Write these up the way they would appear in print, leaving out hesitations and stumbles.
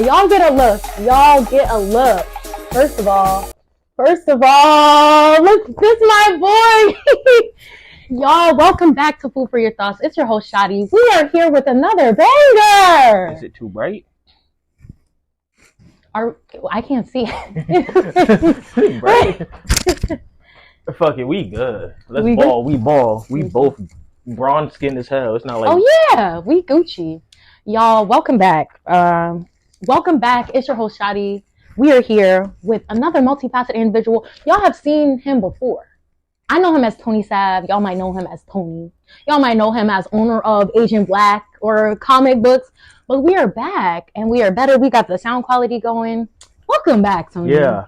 Y'all get a look. Y'all get a look. First of all, look, this is my boy. Y'all, welcome back to Food for Your Thoughts. It's your host, Shadi. We are here with another banger. Is it too bright? I can't see it. Bright. Fuck it, we good. Let's ball. We ball. We both bronze skinned as hell. It's not like. Oh yeah, we Gucci. Y'all, welcome back. Welcome back. It's your host, Shadi. We are here with another multifaceted individual. Y'all have seen him before. I know him as Tony Sav. Y'all might know him as Tony. Y'all might know him as owner of Agent Black or comic books. But we are back and we are better. We got the sound quality going. Welcome back, Tony. Yeah.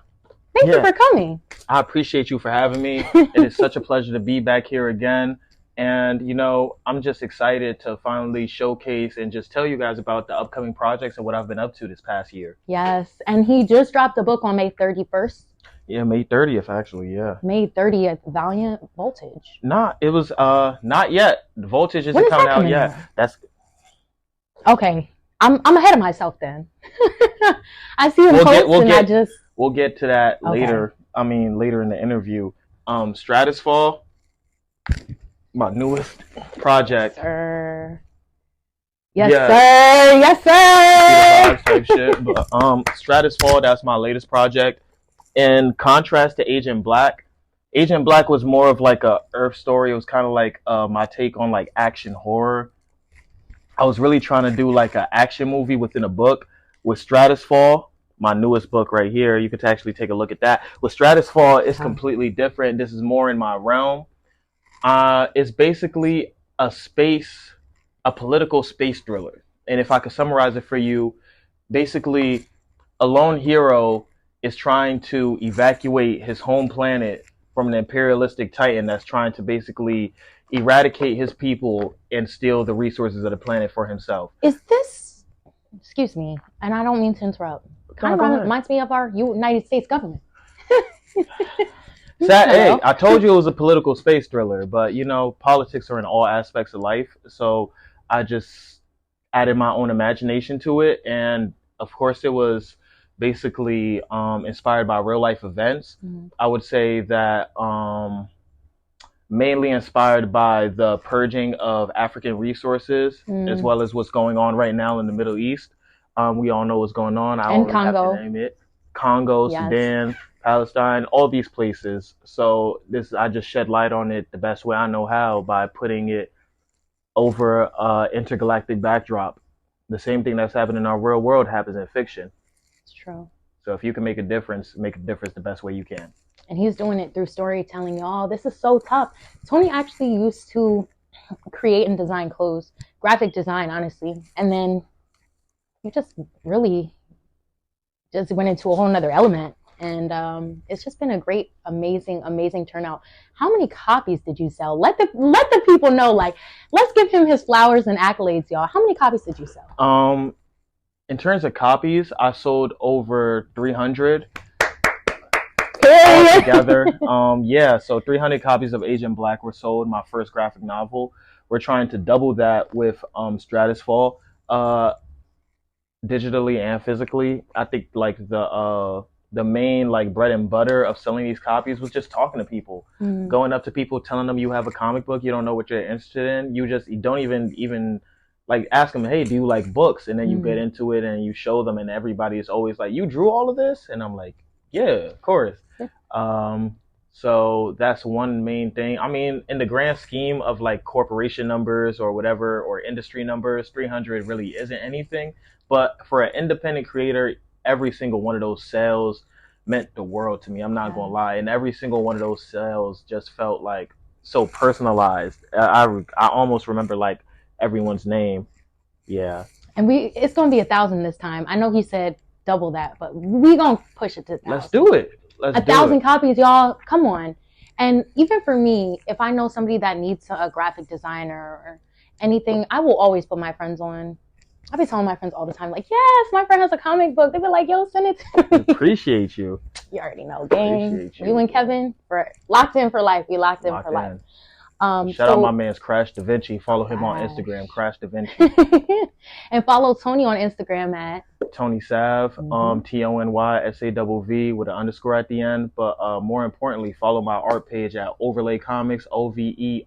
Thank you for coming. I appreciate you for having me. It is such a pleasure to be back here again. And, you know, I'm just excited to finally showcase and just tell you guys about the upcoming projects and what I've been up to this past year. Yes. And he just dropped a book on May 31st. Yeah, May 30th, actually, yeah. May 30th, Valiant Voltage. It was not yet. The Voltage isn't coming out yet. That's okay. I'm ahead of myself then. I see him post We'll get to that later. I mean, later in the interview. Stratusfall, my newest project. Yes, sir. Yes, sir. Type shit. But Stratusfall, that's my latest project. In contrast to Agent Black was more of like a Earth story. It was kind of like my take on like action horror. I was really trying to do like an action movie within a book. With Stratusfall, my newest book right here, you could actually take a look at that. With Stratusfall, it's completely different. This is more in my realm. It's basically a political space thriller. And if I could summarize it for you, basically a lone hero is trying to evacuate his home planet from an imperialistic titan that's trying to basically eradicate his people and steal the resources of the planet for himself. Is this, excuse me, and I don't mean to interrupt, kind of reminds me of our United States government. Hey, I told you it was a political space thriller, but you know, politics are in all aspects of life. So I just added my own imagination to it. And of course it was basically inspired by real life events. Mm-hmm. I would say that mainly inspired by the purging of African resources, as well as what's going on right now in the Middle East. We all know what's going on. I don't have to name it. Congo, yes. Sudan, Palestine, all these places. So I just shed light on it the best way I know how by putting it over intergalactic backdrop. The same thing that's happening in our real world happens in fiction. It's true. So if you can make a difference the best way you can. And he's doing it through storytelling, y'all. This is so tough. Tony actually used to create and design clothes, graphic design, honestly. And then you just really just went into a whole nother element. And it's just been a great, amazing turnout. How many copies did you sell? Let the people know, like, let's give him his flowers and accolades, y'all. How many copies did you sell? In terms of copies, I sold over 300 together. So 300 copies of Agent Black were sold, my first graphic novel. We're trying to double that with Stratusfall, digitally and physically. I think like the main like bread and butter of selling these copies was just talking to people, going up to people, telling them you have a comic book, you don't know what you're interested in. You don't even like ask them, hey, do you like books? And then you get into it and you show them, and everybody is always like, you drew all of this? And I'm like, yeah, of course. So that's one main thing. I mean, in the grand scheme of like corporation numbers or whatever, or industry numbers, 300 really isn't anything. But for an independent creator, every single one of those sales meant the world to me. I'm not gonna lie. And every single one of those sales just felt like so personalized. I almost remember like everyone's name. Yeah. And it's gonna be 1,000 this time. I know he said double that, but we gonna push it to 1,000. Let's do it. 1,000 copies, y'all. Come on. And even for me, if I know somebody that needs a graphic designer or anything, I will always put my friends on. I be telling my friends all the time, like, yes, my friend has a comic book. They be like, yo, send it to me. Appreciate you. You already know, gang. You and Kevin, locked in for life. We locked in for life. Shout out my So man's Crash Da Vinci. Follow him on Instagram, Crash. Crash Da Vinci. And follow Tony on Instagram at Tony Sav, mhm. TonySAV with an underscore at the end. But more importantly, follow my art page at Overlay Comics, OVERLAY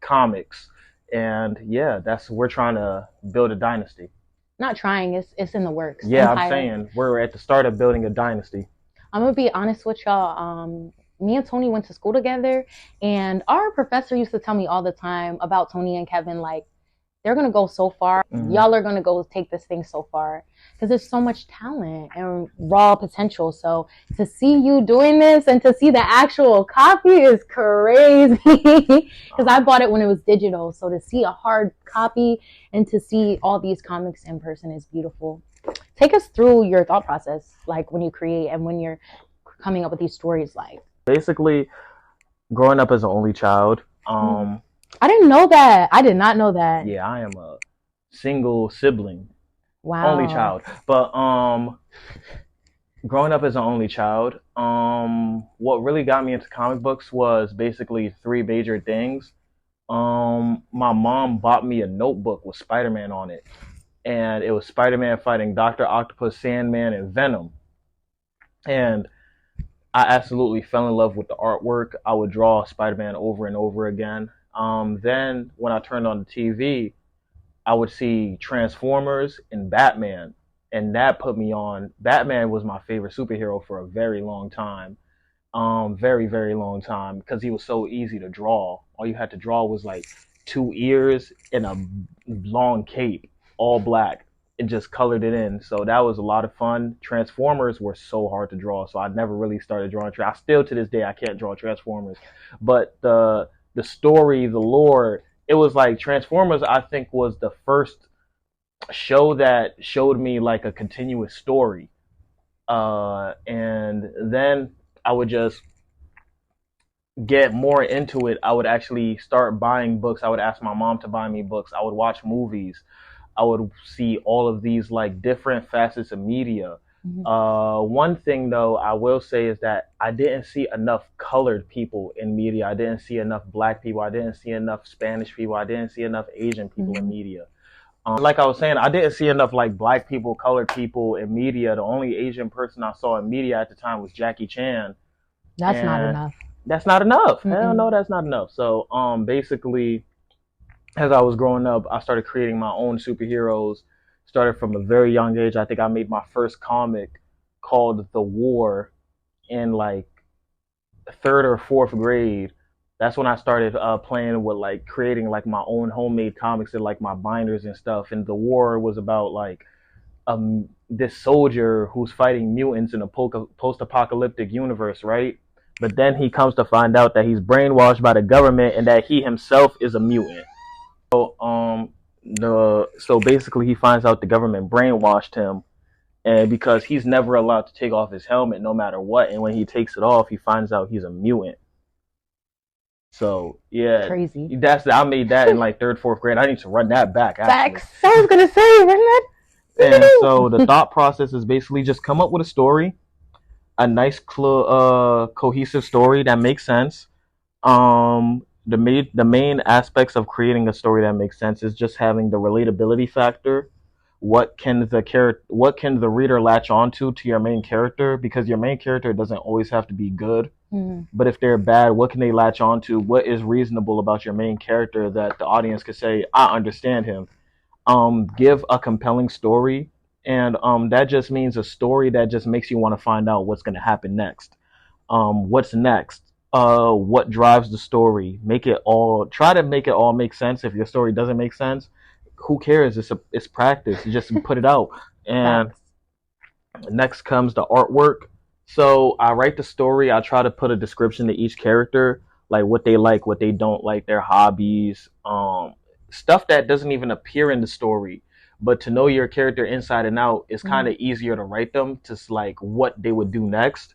Comics. And yeah, we're trying to build a dynasty. Not trying, it's in the works. Yeah, I'm Empire. saying we're at the start of building a dynasty. I'm gonna be honest with y'all. Me and Tony went to school together, and our professor used to tell me all the time about Tony and Kevin. Like, they're gonna go so far. Y'all are gonna go take this thing so far because there's so much talent and raw potential. So to see you doing this and to see the actual copy is crazy. Because I bought it when it was digital. So to see a hard copy and to see all these comics in person is beautiful. Take us through your thought process, like when you create and when you're coming up with these stories. Like, Basically, growing up as an only child, I didn't know that. I did not know that. yeah, I am a single sibling, Wow. only child. But growing up as an only child, what really got me into comic books was basically three major things. My mom bought me a notebook with Spider-Man on it, and it was Spider-Man fighting Doctor Octopus, Sandman, and Venom. And I absolutely fell in love with the artwork. I would draw Spider-Man over and over again. Then when I turned on the TV, I would see Transformers and Batman, and that put me on. Batman was my favorite superhero for a very long time, very very long time, because he was so easy to draw. All you had to draw was like two ears and a long cape, all black, and just colored it in. So that was a lot of fun. Transformers were so hard to draw, so I never really started drawing. I still to this day I can't draw Transformers, but the story, the lore, it was like Transformers. I think was the first show that showed me like a continuous story. And then I would just get more into it. I would actually start buying books. I would ask my mom to buy me books. I would watch movies. I would see all of these like different facets of media. One thing though I will say is that I didn't see enough colored people in media. I didn't see enough black people. I didn't see enough Spanish people. I didn't see enough Asian people in media. Like I was saying, I didn't see enough like black people, colored people in media. The only Asian person I saw in media at the time was Jackie Chan. That's not enough. That's not enough. Hell no, that's not enough. So basically, as I was growing up, I started creating my own superheroes. Started from a very young age. I think I made my first comic called The War in like third or fourth grade. That's when I started playing with like creating like my own homemade comics and like my binders and stuff. And The War was about like this soldier who's fighting mutants in a post-apocalyptic universe, right? But then he comes to find out that he's brainwashed by the government and that he himself is a mutant. So basically he finds out the government brainwashed him, and because he's never allowed to take off his helmet no matter what, and when he takes it off he finds out he's a mutant. So yeah, crazy. I made that in like third, fourth grade. I need to run that back. Actually. Facts. I was gonna say, run that. And so the thought process is basically just come up with a story, a nice, cohesive story that makes sense. The main aspects of creating a story that makes sense is just having the relatability factor. What can the reader latch onto to your main character? Because your main character doesn't always have to be good. But if they're bad, what can they latch onto? What is reasonable about your main character that the audience could say, I understand him? Give a compelling story, and that just means a story that just makes you want to find out what's going to happen next. What's next? What drives the story? Try to make it all make sense. If your story doesn't make sense, who cares? It's practice. You just put it out. And next comes the artwork. So I write the story. I try to put a description to each character, like what they like, what they don't like, their hobbies, stuff that doesn't even appear in the story. But to know your character inside and out is kind of easier to write them, just like what they would do next.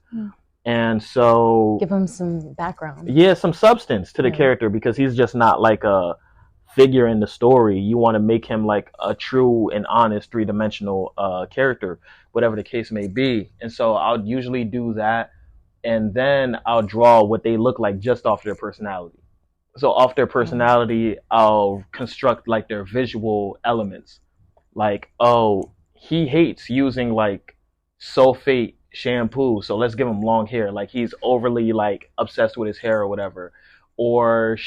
And so give him some background. Yeah, some substance to the character, because he's just not like a figure in the story. You want to make him like a true and honest three-dimensional character, whatever the case may be. And so I'll usually do that. and then I'll draw what they look like just off their personality. So off their Mm. personality, I'll construct like their visual elements. Like, oh, he hates using like sulfate shampoo, so let's give him long hair. Like he's overly like obsessed with his hair or whatever. Or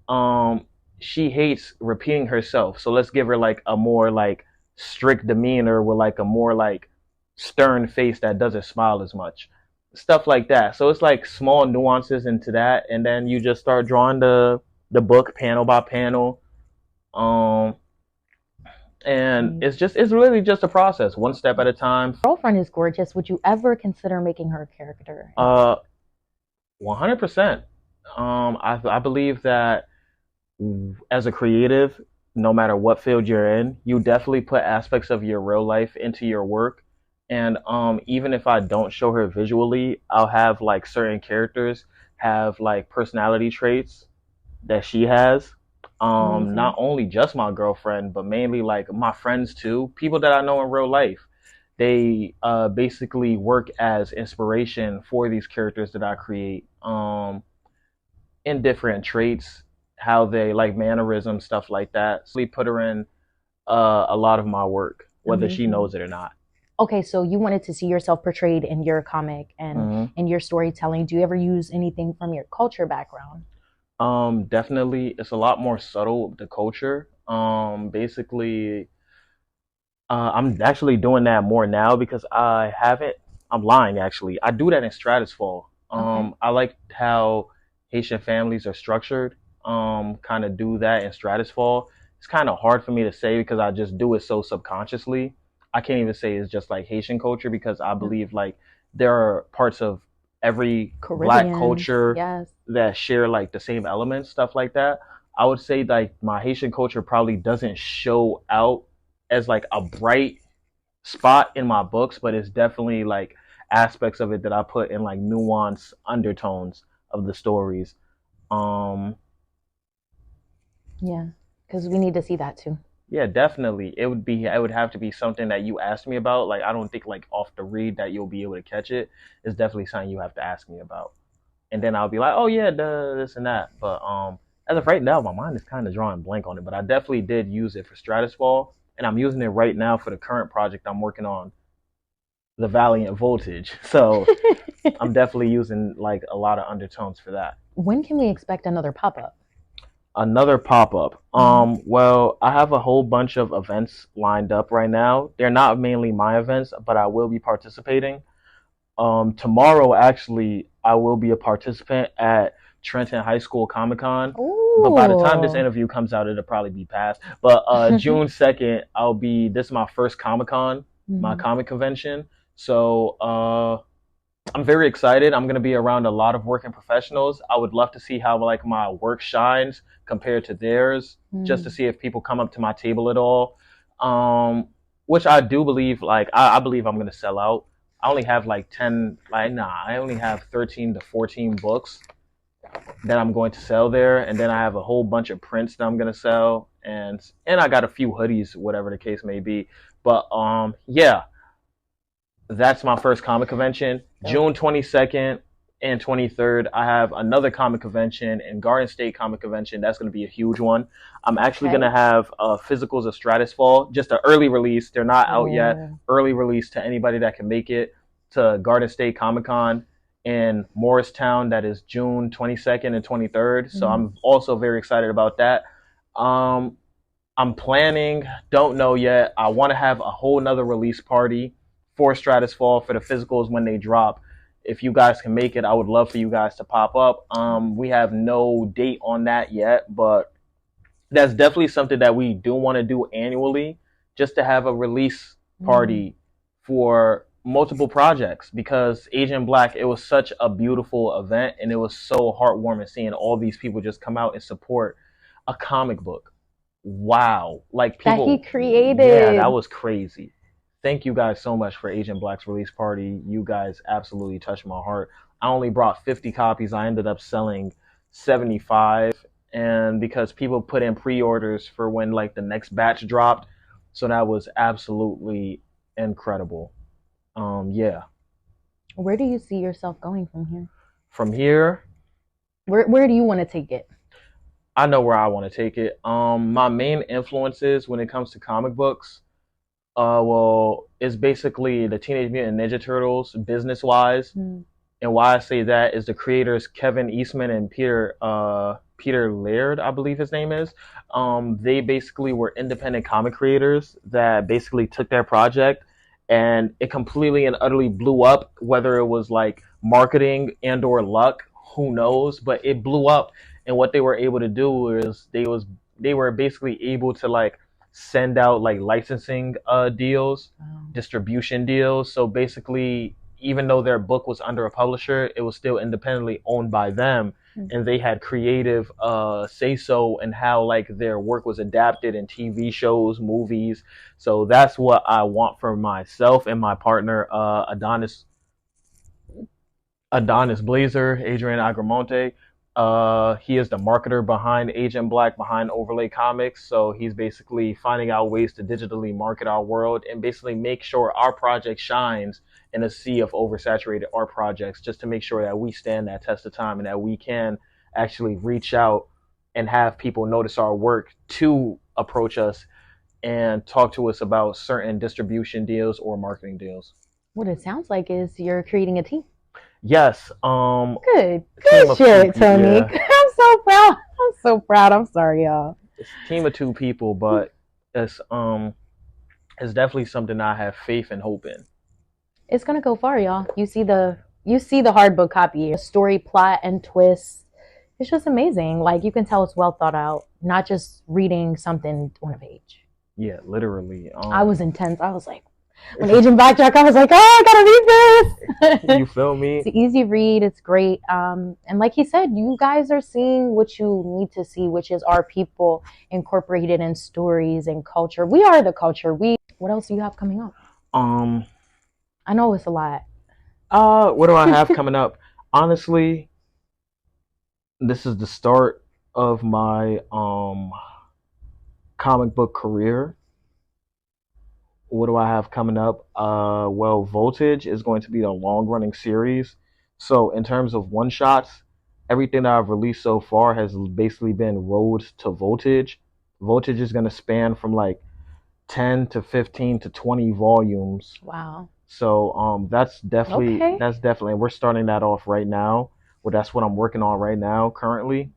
um she hates repeating herself, so let's give her like a more like strict demeanor with like a more like stern face that doesn't smile as much, stuff like that. So it's like small nuances into that, and then you just start drawing the book panel by panel. um and Mm. it's really just a process, one step at a time. Girlfriend is gorgeous. Would you ever consider making her a character in a book? uh 100%. I believe that as a creative, no matter what field you're in, you definitely put aspects of your real life into your work. And even if I don't show her visually, I'll have like certain characters have like personality traits that she has. Not Amazing. only just my girlfriend, but mainly like my friends too, people that I know in real life. They basically work as inspiration for these characters that I create. In different traits, how they like mannerisms, stuff like that. So we put her in a lot of my work, whether she Amazing. knows it or not. Okay, so you wanted to see yourself portrayed in your comic and Hmm. in your storytelling. Do you ever use anything from your culture background? Definitely, it's a lot more subtle, the culture. Basically, I'm actually doing that more now because I haven't. I'm lying, actually. I do that in Stratusfall. Okay. I like how Haitian families are structured. Kind of do that in Stratusfall. It's kind of hard for me to say because I just do it so subconsciously. I can't even say it's just like Haitian culture because I Yeah. believe like there are parts of every black Caribbeans, culture yes. that share like the same elements, stuff like that. I would say like my Haitian culture probably doesn't show out as like a bright spot in my books, but it's definitely like aspects of it that I put in like nuance undertones of the stories. Um, Yeah, because we need to see that too. yeah, definitely. It would have to be something that you asked me about. Like I don't think like off the read that you'll be able to catch it. It's definitely something you have to ask me about. And then I'll be like, oh yeah, duh, this and that. But as of right now, my mind is kind of drawing blank on it. But I definitely did use it for Stratusfall, and I'm using it right now for the current project I'm working on, the Valiant Voltage. So I'm definitely using like a lot of undertones for that. When can we expect another pop-up? Another pop up. Hmm. Well, I have a whole bunch of events lined up right now. They're not mainly my events, but I will be participating. Tomorrow, actually, I will be a participant at Trenton High School Comic Con. But by the time this Ooh. interview comes out, it'll probably be past. But June 2nd, I'll be. This is my first Comic Con, my Mhm. comic convention. So I'm very excited. I'm gonna be around a lot of working professionals. I would love to see how like my work shines compared to theirs, just to Mm. see if people come up to my table at all. Um, which I do believe. Like I believe I'm gonna sell out. I only have like 10. Like nah, I only have 13 to 14 books that I'm going to sell there, and then I have a whole bunch of prints that I'm gonna sell, and I got a few hoodies, whatever the case may be. But yeah, that's my first comic convention. Dope. June 22nd and 23rd, I have another comic convention in Garden State Comic Convention. That's going to be a huge one. I'm actually going Okay. to have physicals of Stratusfall, just an early release. They're not out yet. Oh. Early release to anybody that can make it to Garden State Comic Con in Morristown. That is June 22nd and 23rd. So Mhm. I'm also very excited about that. Um, I'm planning, don't know yet. I want to have a whole nother release party for Stratusfall for the physicals when they drop. If you guys can make it, I would love for you guys to pop up. We have no date on that yet, but that's definitely something that we do want to do annually, just to have a release Mm. party for multiple projects. Because Asian Black, it was such a beautiful event, and it was so heartwarming seeing all these people just come out and support a comic book. Wow. Like That he people, yeah, that created. was crazy. Thank you guys so much for Asian Black's release party. You guys absolutely touched my heart. I only brought 50 copies. I ended up selling 75, and because people put in pre-orders for when like the next batch dropped, so that was absolutely incredible. Yeah. Where do you see yourself going from here? From here, Where do you want to take it? I know where I want to take it. My main influences when it comes to comic books, well, it's basically the Teenage Mutant Ninja Turtles, business wise. Mm. And why I say that is the creators Kevin Eastman and Peter Laird, I believe his name is. They basically were independent comic creators that basically took their project and it completely and utterly blew up. Whether it was like marketing and or luck, who knows? But it blew up, and what they were able to do is they were basically able to like send out like licensing deals, Wow. distribution deals. So basically, even though their book was under a publisher, it was still independently owned by them, and they had creative say so in how like their work was adapted in TV shows, movies. So that's what I want for myself and my partner, Adonis Blazer, Adrian Agramonte. He is the marketer behind Agent Black, behind Overlay Comics. So he's basically finding out ways to digitally market our world and basically make sure our project shines in a sea of oversaturated art projects, just to make sure that we stand that test of time and that we can actually reach out and have people notice our work to approach us and talk to us about certain distribution deals or marketing deals. What it sounds like is you're creating a team. Yes. Good. Team Good of shit, two. Tony. Yeah. I'm so proud. I'm so proud. I'm sorry, y'all. It's a team of two people, but it's definitely something I have faith and hope in. It's gonna go far, y'all. You see the hard book copy, the story, plot, and twists. It's just amazing. Like you can tell it's well thought out, not just reading something on a page. Yeah, literally. I was intense. I was like, when Agent Blackjack, I was like, oh, I gotta read this. You feel me? It's an easy read. It's great. And like he said, you guys are seeing what you need to see, which is our people incorporated in stories and culture. We are the culture. What else do you have coming up? I know it's a lot. What do I have coming up? Honestly, this is the start of my comic book career. What do I have coming up? Well, Voltage is going to be a long running series. So, in terms of one shots, everything that I've released so far has basically been roads to Voltage. Voltage is going to span from like 10 to 15 to 20 volumes. Wow. So, that's definitely, we're starting that off right now. Well, that's what I'm working on right now currently,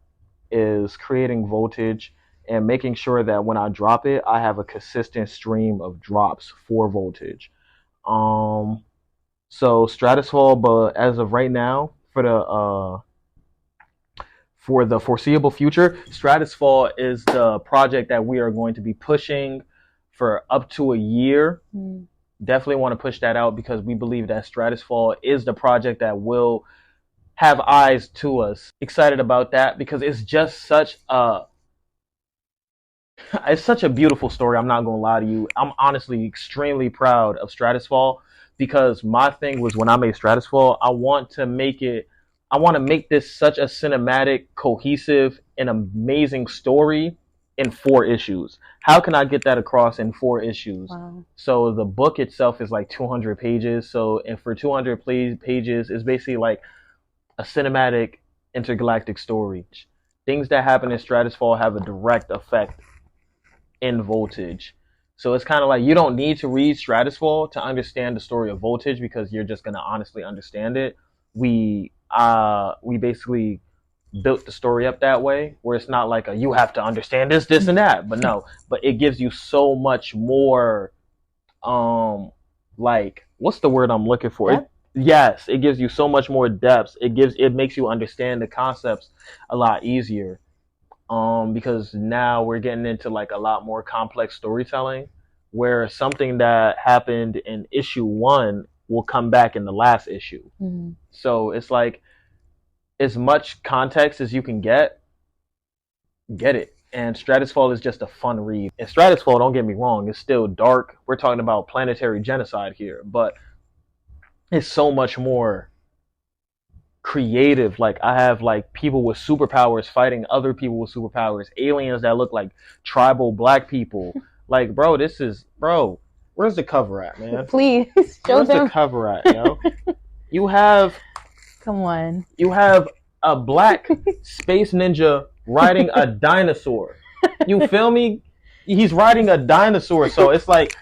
is creating Voltage and making sure that when I drop it, I have a consistent stream of drops for Voltage. So Stratusfall, but as of right now, for the foreseeable future, Stratusfall is the project that we are going to be pushing for up to a year. Definitely want to push that out because we believe that Stratusfall is the project that will have eyes to us. Excited about that because it's just such a beautiful story. I'm not gonna lie to you. I'm honestly extremely proud of Stratusfall because my thing was when I made Stratusfall, I want to make this such a cinematic, cohesive, and amazing story in 4 issues. How can I get that across in 4 issues? Wow. So the book itself is like 200 pages. So and for 200 pages, it's basically like a cinematic intergalactic story. Things that happen in Stratusfall have a direct effect in Voltage. So it's kind of like you don't need to read Stratusfall to understand the story of Voltage because you're just gonna honestly understand it. We basically built the story up that way where it's not like you have to understand this and that, but no, but it gives you so much more like what's the word I'm looking for? Yes, it gives you so much more depth. It makes you understand the concepts a lot easier. Because now we're getting into like a lot more complex storytelling where something that happened in issue 1 will come back in the last issue. So it's like as much context as you can get it. And Stratusfall is just a fun read. And Stratusfall, don't get me wrong, it's still dark. We're talking about planetary genocide here, but it's so much more creative. Like I have like people with superpowers fighting other people with superpowers, aliens that look like tribal black people. Like, bro, where's the cover at, man? Please show where's them. the cover at, yo? You have Come on. you have a black space ninja riding a dinosaur. You feel me? He's riding a dinosaur, so it's like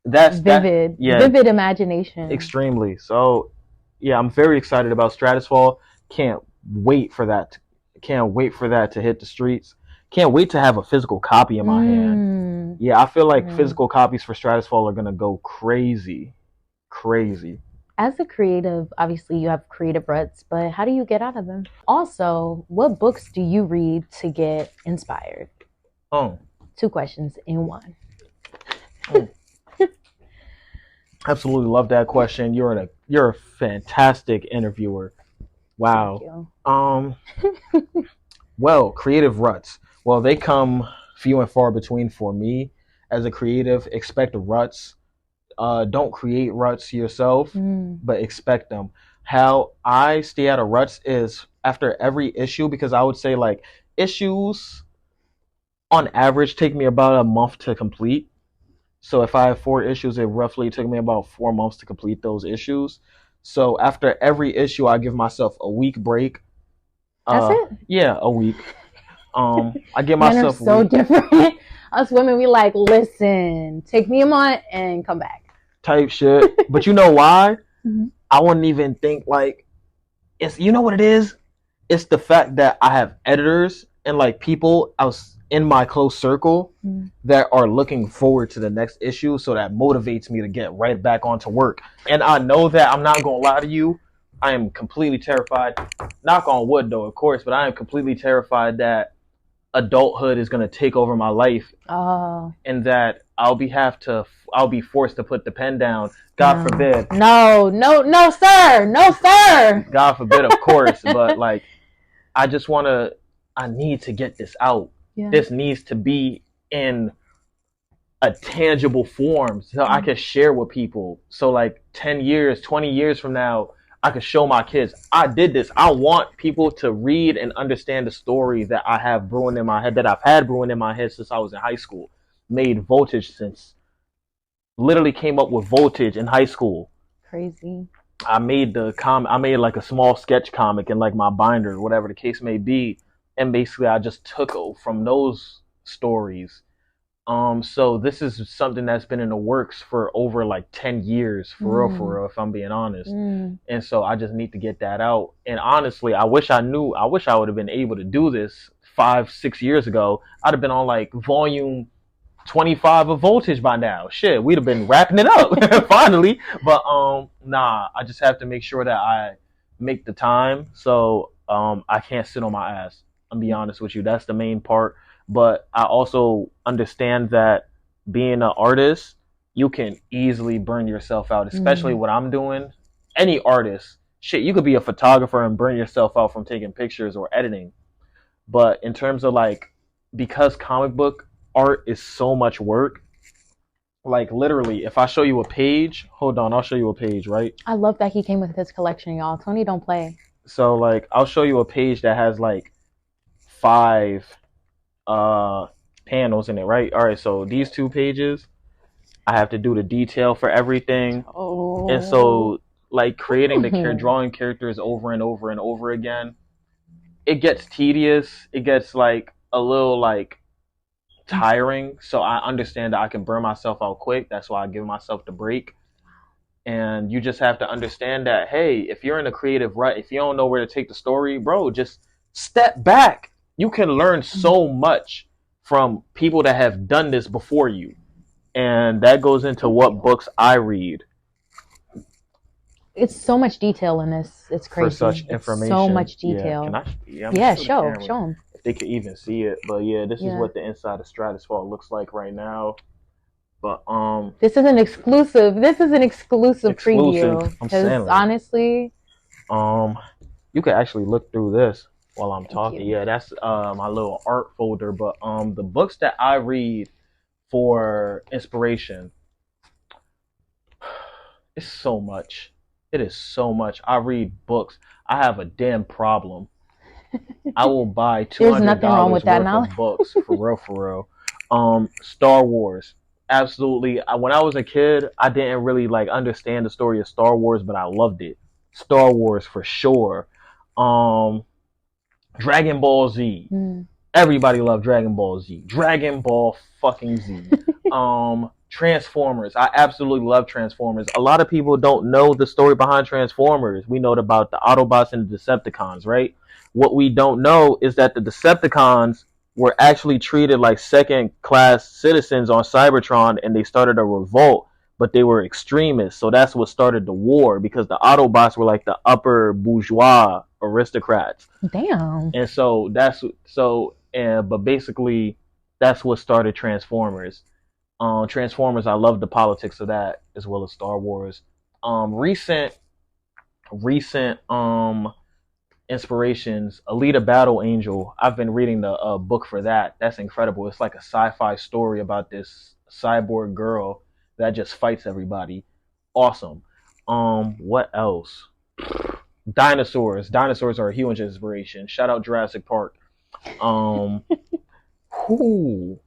that's that. Vivid. Yeah, Vivid imagination. extremely. So, yeah, I'm very excited about Stratusfall. Can't wait for that. Can't wait for that to hit the streets. Can't wait to have a physical copy in my hand. Yeah, I feel like physical copies for Stratusfall are gonna go crazy, crazy. As a creative, obviously you have creative ruts, but how do you get out of them? Also, what books do you read to get inspired? Oh, 2 questions in one. absolutely love that question. You're a fantastic interviewer. Wow. Well, creative ruts. Well, they come few and far between for me as a creative. Expect ruts. Don't create ruts yourself, but expect them. How I stay out of ruts is after every issue, because I would say like issues on average take me about a month to complete. So if I have 4 issues, it roughly took me about 4 months to complete those issues. So after every issue, I give myself a week break. That's it? Yeah, a week. I give Men are myself so different. Us women, we like, listen, take me a month and come back. Type shit. But you know why? I wouldn't even think like it's, you know what it is? It's the fact that I have editors and like people in my close circle that are looking forward to the next issue, so that motivates me to get right back onto work. And I know that I'm not gonna lie to you, I am completely terrified. Knock on wood though, of course, but I am completely terrified that adulthood is gonna take over my life. And that I'll be forced to put the pen down. God forbid. No, sir. No, sir. God forbid, of course. But like, I need to get this out. Yeah. This needs to be in a tangible form so I can share with people. So like 10 years, 20 years from now, I could show my kids, I did this. I want people to read and understand the story that I have brewing in my head, that I've had brewing in my head since I was in high school. Made Voltage literally came up with Voltage in high school. Crazy. I made like a small sketch comic in like my binder, whatever the case may be. And basically I just took from those stories. So this is something that's been in the works for over like 10 years, for real, if I'm being honest. And so I just need to get that out. And honestly, I wish I would have been able to do this 5-6 years ago. I'd have been on like volume 25 of Voltage by now. Shit, we'd have been wrapping it up finally. But I just have to make sure that I make the time. So I can't sit on my ass. I'll be honest with you. That's the main part. But I also understand that being an artist, you can easily burn yourself out, especially what I'm doing. Any artist, shit, you could be a photographer and burn yourself out from taking pictures or editing. But in terms of like, because comic book art is so much work, like literally, if I show you a page, hold on, I'll show you a page, right? I love that he came with his collection, y'all. Tony don't play. So like, I'll show you a page that has like 5 panels in it, right? All right, so these 2 pages, I have to do the detail for everything. And so like creating drawing characters over and over and over again, it gets tedious. It gets like a little like tiring. So I understand that I can burn myself out quick. That's why I give myself the break. And you just have to understand that, hey, if you're in a creative rut, if you don't know where to take the story, bro, just step back. You can learn so much from people that have done this before you. And that goes into what books I read. It's so much detail in this. It's crazy. For such information. So much detail. Show them. If they could even see it. But yeah, this is what the inside of Stratusfall looks like right now. But this is an exclusive. Preview. Because honestly, you could actually look through this while I'm talking. Yeah, that's my little art folder. But the books that I read for inspiration, it's so much. It is so much. I read books. I have a damn problem. I will buy $200 There's nothing wrong with that worth of books, for real. Star Wars. Absolutely. When I was a kid, I didn't really like understand the story of Star Wars, but I loved it. Star Wars for sure. Um, Dragon Ball Z. Mm. Everybody loved Dragon Ball Z. Dragon Ball fucking Z. Transformers. I absolutely love Transformers. A lot of people don't know the story behind Transformers. We know about the Autobots and the Decepticons, right? What we don't know is that the Decepticons were actually treated like second class citizens on Cybertron, and they started a revolt, but they were extremists. So that's what started the war, because the Autobots were like the upper bourgeois aristocrats. Damn. And so but basically that's what started Transformers. Transformers, I love the politics of that, as well as Star Wars. Recent inspirations, Alita Battle Angel. I've been reading the book for that. That's incredible. It's like a sci-fi story about this cyborg girl that just fights everybody. Awesome. What else? Dinosaurs. Dinosaurs are a huge inspiration. Shout out Jurassic Park. Whoo.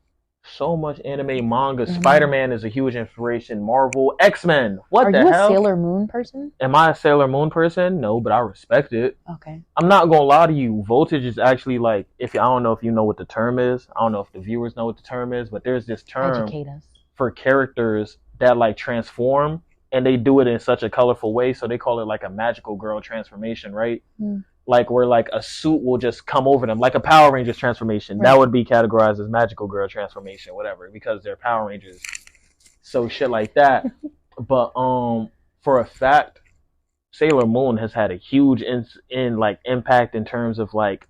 So much anime, manga. Spider-Man is a huge inspiration. Marvel, X-Men. What Are the you a hell? Sailor Moon person? Am I a Sailor Moon person? No, but I respect it. Okay. I'm not gonna lie to you. Voltage is actually like, if I don't know if you know what the term is. I don't know if the viewers know what the term is, but there's this term Educate us. for characters that like transform, and they do it in such a colorful way. So they call it like a magical girl transformation, right? Mm. Like where like a suit will just come over them, like a Power Rangers transformation. Right. That would be categorized as magical girl transformation, whatever, because they're Power Rangers. So shit like that. But for a fact, Sailor Moon has had a huge impact in terms of like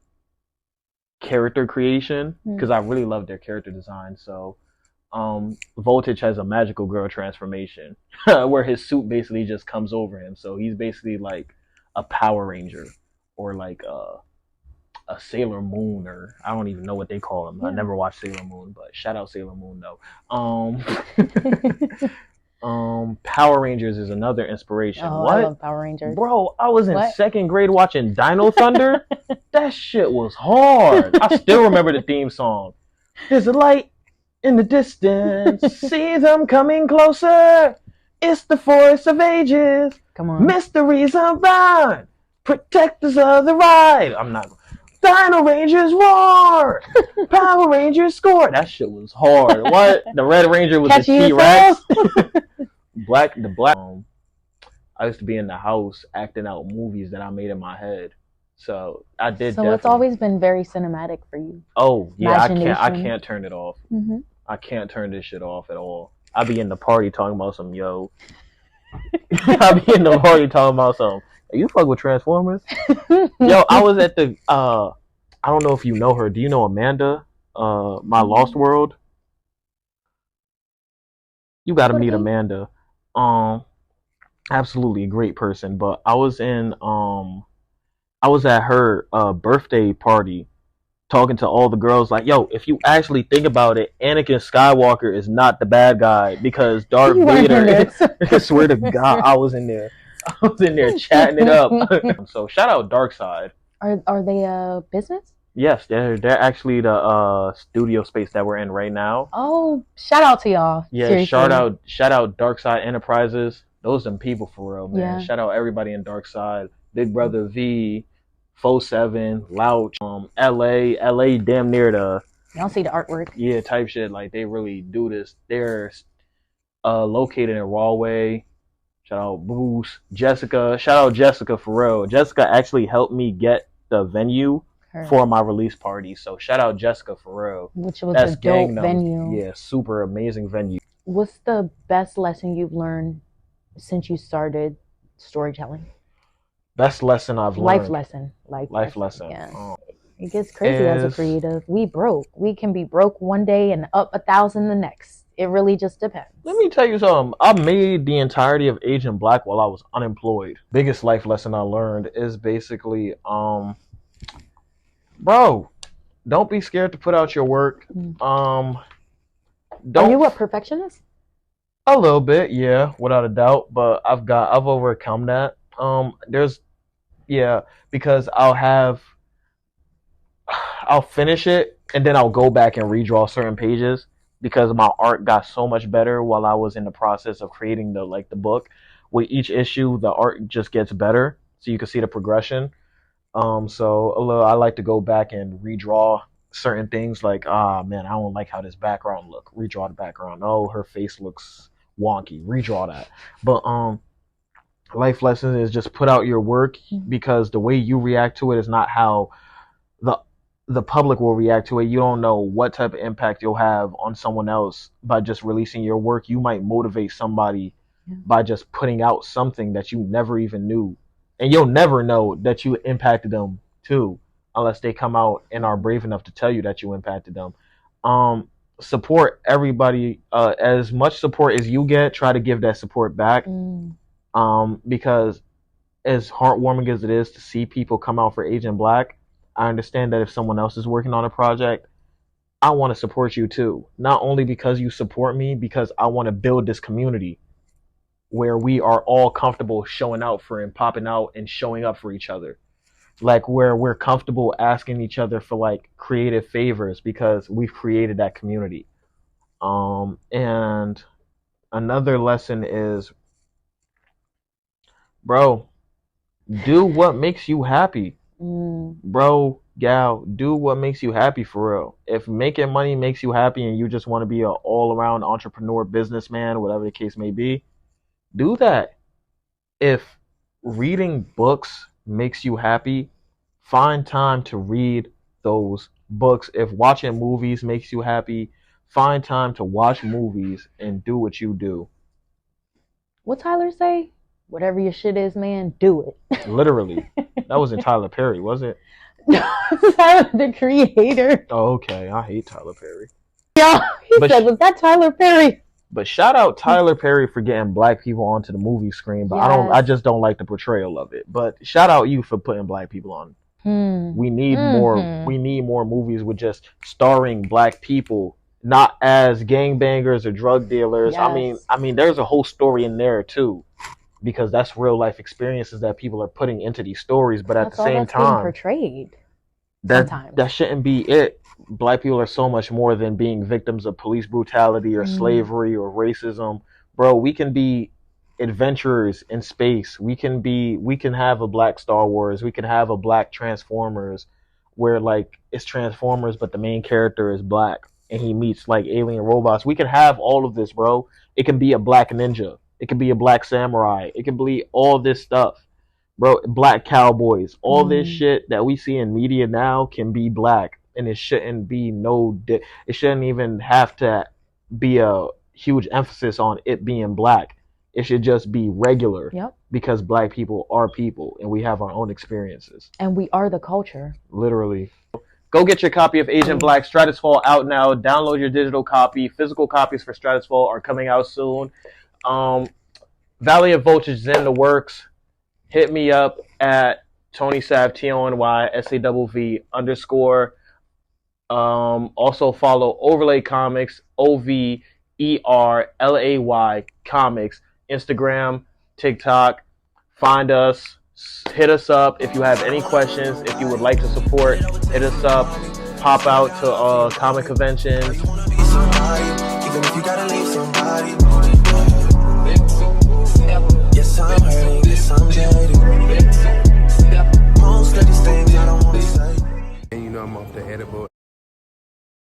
character creation, because I really love their character design. So Voltage has a magical girl transformation where his suit basically just comes over him. So he's basically like a Power Ranger, or like a Sailor Moon, or I don't even know what they call him. I never watched Sailor Moon, but shout out Sailor Moon though. Power Rangers is another inspiration. Oh, what? I love Power Rangers. Bro, I was in What? second grade watching Dino Thunder. That shit was hard. I still remember the theme song. There's a light in the distance. See them coming closer. It's the force of ages. Come on. Mysteries unbound. Protectors of the ride. I'm not. Dino Rangers roar. Power Rangers score. That shit was hard. What? The Red Ranger was Catchy the as T-Rex. The black. I used to be in the house acting out movies that I made in my head. So I did. So it's always been very cinematic for you. Oh yeah, I Imagination. can't turn it off. Mm-hmm. I can't turn this shit off at all. I be in the party talking about some I be in the party talking about some. You fuck with Transformers? Yo, I was at the. I don't know if you know her. Do you know Amanda? My Lost World. You got to meet Amanda. Absolutely a great person. But I was at her birthday party, talking to all the girls like, yo, if you actually think about it, Anakin Skywalker is not the bad guy, because Darth Vader. I swear to God, I was in there chatting it up. So shout out Darkseid. Are they a business? Yes, they're actually the studio space that we're in right now. Oh, shout out to y'all. Yeah, Seriously. shout out Darkseid Enterprises. Those are them people for real, man. Yeah. Shout out everybody in Darkseid. Big Brother V, 47, Louch, LA damn near the. Y'all see the artwork. Yeah, type shit. Like they really do this. They're located in Rawway. Shout out Boost, Jessica. Shout out Jessica for real. Jessica actually helped me get the venue for my release party. So shout out Jessica for real. Which was a dope venue. Yeah, super amazing venue. What's the best lesson you've learned since you started storytelling? Best lesson I've learned. Life lesson. Life lesson. Yeah. It gets crazy as a creative. We broke. We can be broke one day and up 1,000 the next. It really just depends. Let me tell you something. I made the entirety of Agent Black while I was unemployed. Biggest life lesson I learned is basically, bro, don't be scared to put out your work. Are you a perfectionist? A little bit, yeah, without a doubt. But I've overcome that. Because I'll finish it and then I'll go back and redraw certain pages. because my art got so much better while I was in the process of creating the book. With each issue, the art just gets better, so you can see the progression. So a little, I like to go back and redraw certain things. Like, ah, man, I don't like how this background look. Redraw the background. Oh, her face looks wonky. Redraw that. But life lesson is just put out your work, because the way you react to it is not how the the public will react to it. You don't know what type of impact you'll have on someone else by just releasing your work. You might motivate somebody by just putting out something that you never even knew. And you'll never know that you impacted them too, unless they come out and are brave enough to tell you that you impacted them. Support everybody. As much support as you get, try to give that support back. Because as heartwarming as it is to see people come out for Agent Black, I understand that if someone else is working on a project, I want to support you too. Not only because you support me, because I want to build this community where we are all comfortable showing out for and popping out and showing up for each other. Like where we're comfortable asking each other for like creative favors because we've created that community. And another lesson is, bro, do what makes you happy. Bro, gal, do what makes you happy for real. If making money makes you happy and you just want to be an all-around entrepreneur, businessman, whatever the case may be, do that. If reading books makes you happy, find time to read those books. If watching movies makes you happy, find time to watch movies and do what you do. What Tyler say? Whatever your shit is, man, do it. Literally. That wasn't Tyler Perry, was it? Tyler, the creator. Oh, okay. I hate Tyler Perry. Yeah, said, was that Tyler Perry? But shout out Tyler Perry for getting black people onto the movie screen. But yes. I just don't like the portrayal of it. But shout out you for putting black people on. We need more. We need more movies with just starring black people, not as gangbangers or drug dealers. Yes. I mean, there's a whole story in there too, because that's real life experiences that people are putting into these stories. But at the same time, being portrayed. That shouldn't be it. Black people are so much more than being victims of police brutality or slavery or racism. Bro, we can be adventurers in space. We can have a black Star Wars. We can have a black Transformers, where like it's Transformers but the main character is black and he meets like alien robots. We can have all of this, bro. It can be a black ninja. It can be a black samurai. It can be all this stuff. Bro, black cowboys. All this shit that we see in media now can be black. And it shouldn't be it shouldn't even have to be a huge emphasis on it being black. It should just be regular. Yep. Because black people are people and we have our own experiences. And we are the culture. Literally. Go get your copy of Agent Black. Stratusfall out now. Download your digital copy. Physical copies for Stratusfall are coming out soon. Valiant Voltage is in the works. Hit me up at Tony Sav, TonySavv_. Also follow Overlay Comics, OVERLAY Comics, Instagram, TikTok. Find us, hit us up if you have any questions. If you would like to support, hit us up. Pop out to comic conventions. Even if you gotta leave somebody.